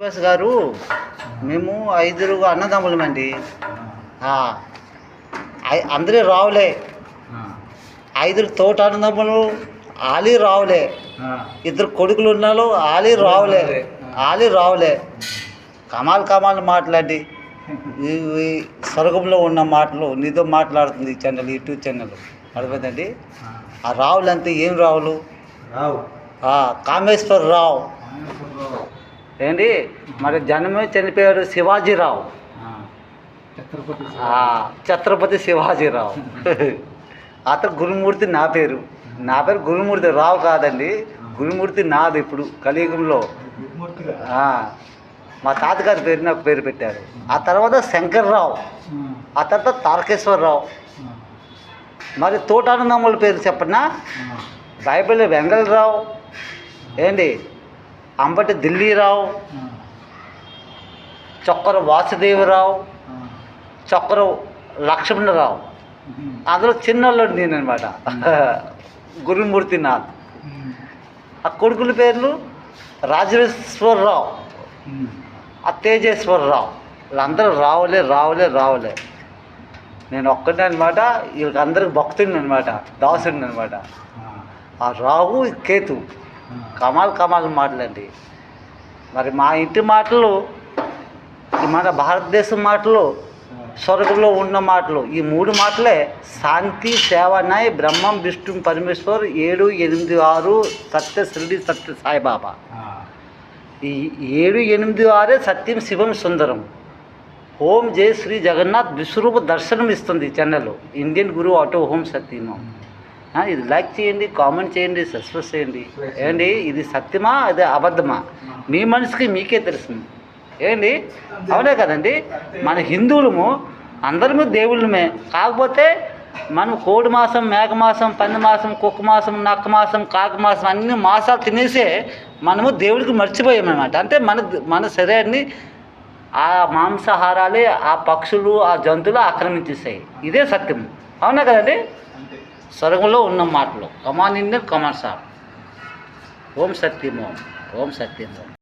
శ్రీనివాస్ గారు, మేము 5 అన్నదమ్ములమండి. అందరూ రావులే. 5 తోట అన్నదమ్ములు ఆలి రావులే. 2 కొడుకులు ఉన్నారు ఆలి రావులే. కమాల్ మాట్లాడి ఈ స్వర్గంలో ఉన్న మాటలు నీతో మాట్లాడుతుంది ఈ ఛానల్, యూట్యూబ్ ఛానల్. అర్థమైందండి. ఆ రావులు అంతే. ఏం రావులు? కామేశ్వరరావు ఏంటి, మరి జన్మే చనిపోయాడు శివాజీరావు, ఛత్రపతి శివాజీరావు. అతను గురుమూర్తి. నా పేరు గురుమూర్తి రావు కాదండి, గురుమూర్తి నాది. ఇప్పుడు కలియుగంలో మా తాతగారి పేరు నాకు పేరు పెట్టారు. ఆ తర్వాత శంకర్రావు, ఆ తర్వాత తారకేశ్వరరావు. మరి తోటానందమ్ముల పేరు చెప్పనా? బైబిల్ వెంగళరావు ఏంటి, అంబటి ఢిల్లీరావు, చొక్కర వాసుదేవరావు, చొక్కర లక్ష్మణరావు. అందులో చిన్నోళ్ళు నేను అనమాట. గురుమూర్తి నాథ్. ఆ కొడుకుల పేర్లు రాజేశ్వరరావు, ఆ తేజేశ్వరరావు. వీళ్ళందరూ రావులే. నేను ఒక్కడే అనమాట. వీళ్ళకి భక్తుడిని అనమాట, దాసుడిని అనమాట. ఆ రావు కేతు కమాల్ మాటలండి. మరి మా ఇంటి మాటలు, మన భారతదేశం మాటలు, స్వర్గంలో ఉన్న మాటలు, ఈ 3 మాటలే శాంతి, సేవనాయ్, బ్రహ్మం, విష్ణు, పరమేశ్వర్, 7, 8, 6 సత్య షిరిడి సత్య సాయిబాబా. ఈ 7, 8, 6 సత్యం, శివం, సుందరం. ఓం జై శ్రీ జగన్నాథ్ విశ్వరూప దర్శనం ఇస్తుంది ఛానల్. ఇండియన్ గురు ఆటో హోమ్ సత్యమా. ఇది లైక్ చేయండి, కామెంట్ చేయండి, సబ్స్క్రైబ్ చేయండి. ఏంటి, ఇది సత్యమా అది అబద్ధమా మీ మనసుకి మీకే తెలుస్తుంది. ఏంటి, అవునే కదండి. మన హిందువులము అందరము దేవుళ్ళమే. కాకపోతే మనం కోడి మాసం, మేక మాసం, పంది మాసం, కుక్క మాసం, నక్క మాసం, కాక మాసం అన్ని మాసాలు తినేసే మనము దేవుడికి మర్చిపోయామన్నమాట. అంటే మన శరీరాన్ని ఆ మాంసాహారాలే, ఆ పక్షులు, ఆ జంతువులు ఆక్రమించేస్తాయి. ఇదే సత్యం. అవునా కదండి. స్వర్గంలో ఉన్న మాటలు. కమాన్ ఇండియన్, కమాన్ సార్. ఓం సత్యం.